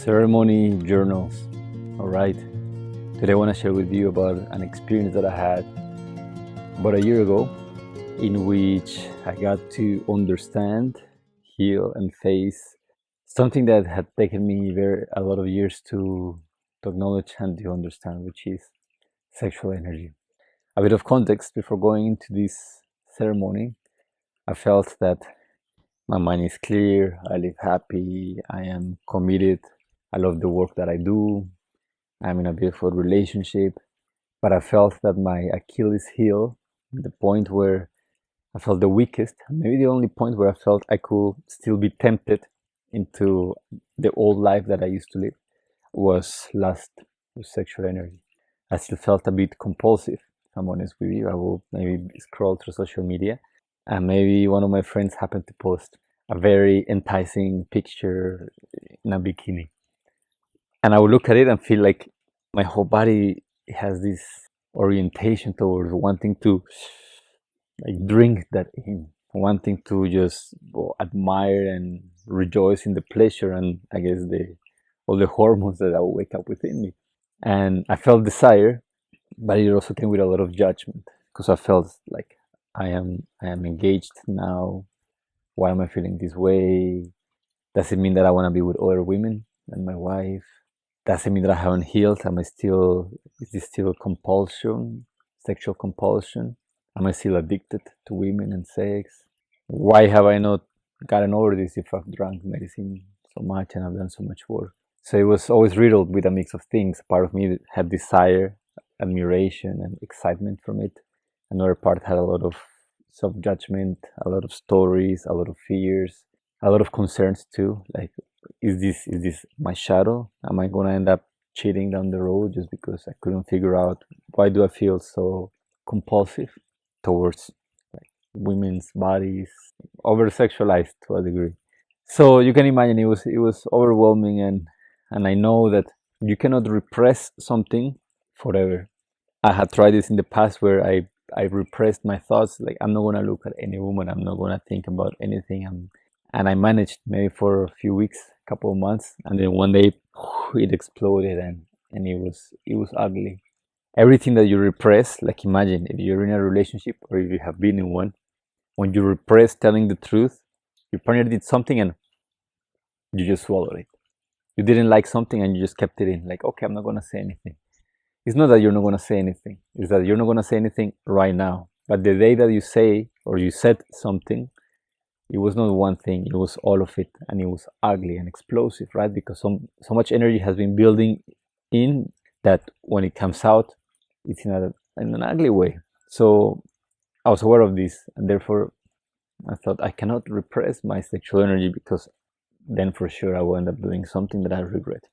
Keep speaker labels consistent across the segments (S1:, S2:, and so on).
S1: Ceremony journals. All right. Today I want to share with you about an experience that I had about a year ago, in which I got to understand, heal, and face something that had taken me a lot of years to acknowledge and to understand, which is sexual energy. A bit of context before going into this ceremony. I felt that my mind is clear, I live happy, I am committed, I love the work that I do, I'm in a beautiful relationship. But I felt that my Achilles heel, the point where I felt the weakest, maybe the only point where I felt I could still be tempted into the old life that I used to live, was lust, with sexual energy. I still felt a bit compulsive, if I'm honest with you. I will maybe scroll through social media, and maybe one of my friends happened to post a very enticing picture in a bikini. And I would look at it and feel like my whole body has this orientation towards wanting to drink that in, wanting to just admire and rejoice in the pleasure, and I guess all the hormones that I will wake up within me. And I felt desire, but it also came with a lot of judgment, because I felt like I am engaged now. Why am I feeling this way? Does it mean that I want to be with other women than my wife? Does it mean that I haven't healed? Is this still compulsion, sexual compulsion? Am I still addicted to women and sex? Why have I not gotten over this if I've drank medicine so much and I've done so much work? So it was always riddled with a mix of things. Part of me had desire, admiration, and excitement from it. Another part had a lot of self-judgment, a lot of stories, a lot of fears, a lot of concerns too. Like, is this my shadow? Am I gonna end up cheating down the road just because I couldn't figure out why do I feel so compulsive towards women's bodies, over sexualized to a degree? So you can imagine it was overwhelming, and I know that you cannot repress something forever. I had tried this in the past where I repressed my thoughts, like I'm not gonna look at any woman, I'm not gonna think about anything, and I managed maybe for a few weeks, a couple of months, and then one day it exploded, and it was ugly. Everything that you repress, like imagine if you're in a relationship or if you have been in one, when you repress telling the truth, your partner did something and you just swallowed it. You didn't like something and you just kept it in, like, okay, I'm not gonna say anything. It's not that you're not gonna say anything, it's that you're not gonna say anything right now. But the day that you say or you said something, it was not one thing, it was all of it, and it was ugly and explosive, right? Because so much energy has been building in that when it comes out, it's in an ugly way. So I was aware of this, and therefore I thought I cannot repress my sexual energy, because then for sure I will end up doing something that I regret.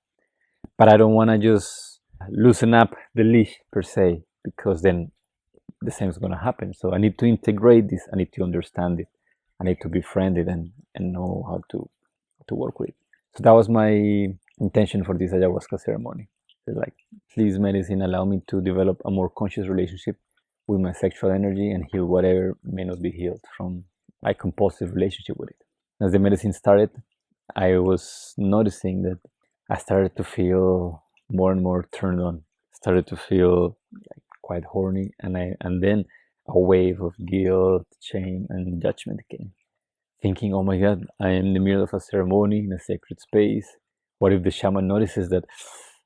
S1: But I don't want to just loosen up the leash per se, because then the same is going to happen. So I need to integrate this, I need to understand it, I need to befriend it, and know how to work with it. So that was my intention for this ayahuasca ceremony. So like, please medicine, allow me to develop a more conscious relationship with my sexual energy and heal whatever may not be healed from my compulsive relationship with it. As the medicine started, I was noticing that I started to feel more and more turned on. Started to feel like quite horny, and then a wave of guilt, shame, and judgment came. Thinking, oh my God, I am in the middle of a ceremony in a sacred space. What if the shaman notices that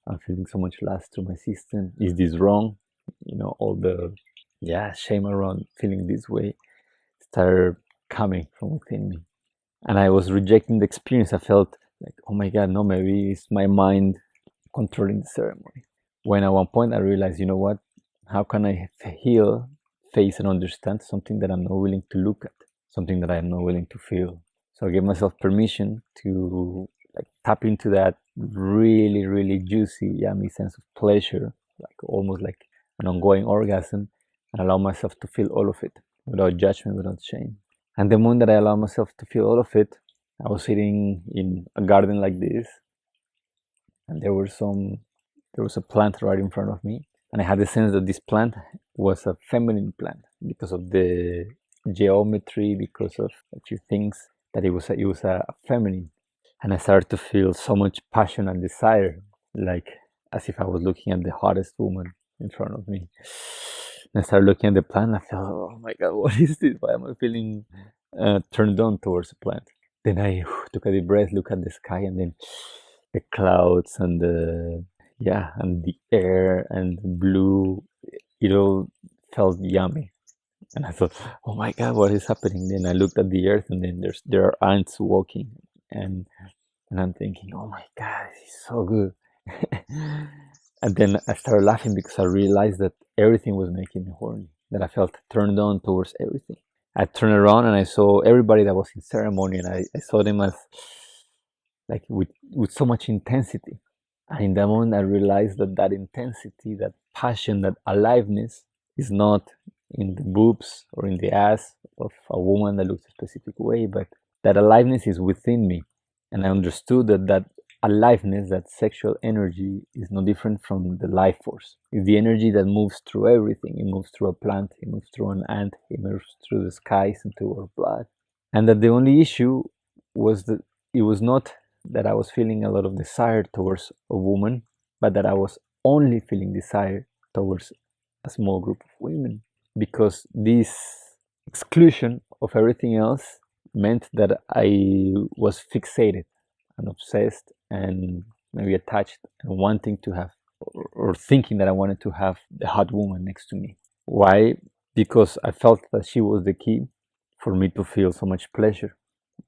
S1: I'm feeling so much lust through my system? Is this wrong? All the shame around feeling this way started coming from within me. And I was rejecting the experience. I felt like, oh my God, no, maybe it's my mind controlling the ceremony. When at one point I realized, you know what? How can I heal, face, and understand something that I'm not willing to look at, something that I'm not willing to feel? So I gave myself permission to tap into that really, really juicy, yummy sense of pleasure, almost like an ongoing orgasm, and allow myself to feel all of it without judgment, without shame. And the moment that I allowed myself to feel all of it, I was sitting in a garden like this, and there was a plant right in front of me, and I had the sense that this plant was a feminine plant because of the geometry, because of a few things, that it was a feminine. And I started to feel so much passion and desire, like as if I was looking at the hottest woman in front of me. And I started looking at the plant. I felt, oh my God, what is this? Why am I feeling turned on towards the plant? Then I took a deep breath, look at the sky, and then the clouds and the air and the blue. It all felt yummy. And I thought, oh my God, what is happening? Then I looked at the earth, and then there are ants walking, and I'm thinking, oh my God, this is so good. And then I started laughing because I realized that everything was making me horny, that I felt turned on towards everything. I turned around and I saw everybody that was in ceremony, and I saw them as like with so much intensity. And in that moment, I realized that intensity, that passion, that aliveness is not in the boobs or in the ass of a woman that looks a specific way, but that aliveness is within me. And I understood that aliveness, that sexual energy, is no different from the life force. It's the energy that moves through everything. It moves through a plant, it moves through an ant, it moves through the skies into our blood. And that the only issue was that it was not that I was feeling a lot of desire towards a woman, but that I was only feeling desire towards a small group of women. Because this exclusion of everything else meant that I was fixated and obsessed and maybe attached and wanting to have, or thinking that I wanted to have the hot woman next to me. Why? Because I felt that she was the key for me to feel so much pleasure.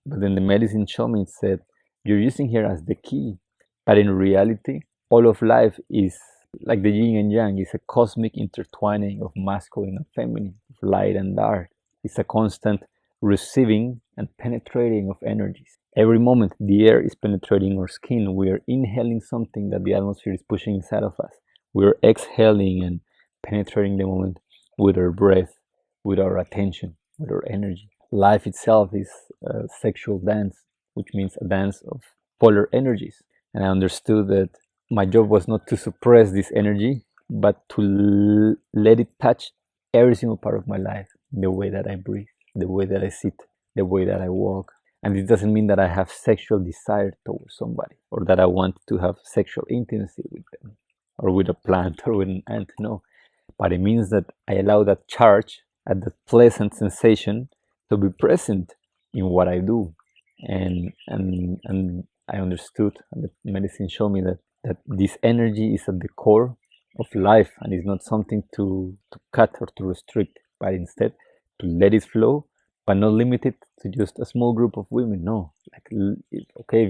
S1: But then the medicine showed me, it said, you're using her as the key. But in reality, all of life is like the yin and yang, is a cosmic intertwining of masculine and feminine, of light and dark. It's a constant receiving and penetrating of energies. Every moment the air is penetrating our skin, we are inhaling something that the atmosphere is pushing inside of us. We're exhaling and penetrating the moment with our breath, with our attention, with our energy. Life itself is a sexual dance, which means a dance of polar energies. And I understood that my job was not to suppress this energy, but to let it touch every single part of my life, the way that I breathe, the way that I sit, the way that I walk. And it doesn't mean that I have sexual desire towards somebody, or that I want to have sexual intimacy with them, or with a plant, or with an ant. No. But it means that I allow that charge and that pleasant sensation to be present in what I do. And I understood, and the medicine showed me that this energy is at the core of life, and is not something to cut or to restrict, but instead to let it flow, but not limit it to just a small group of women. No, like, okay, if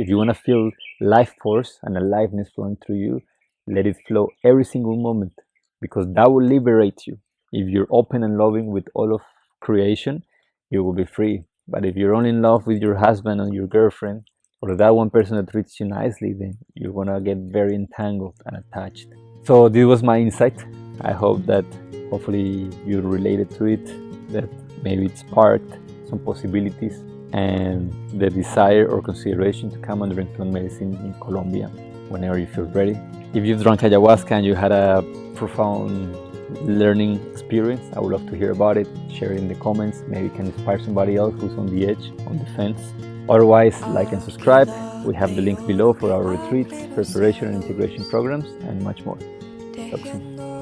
S1: you wanna feel life force and aliveness flowing through you, let it flow every single moment, because that will liberate you. If you're open and loving with all of creation, you will be free. But if you're only in love with your husband or your girlfriend, or that one person that treats you nicely, then you're gonna get very entangled and attached. So this was my insight. I hope that hopefully you related to it, that maybe it sparked some possibilities and the desire or consideration to come and drink plant medicine in Colombia whenever you feel ready. If you've drunk ayahuasca and you had a profound learning experience, I would love to hear about it. Share it in the comments. Maybe it can inspire somebody else who's on the edge, on the fence. Otherwise, like and subscribe. We have the links below for our retreats, preparation and integration programs, and much more. Talk soon.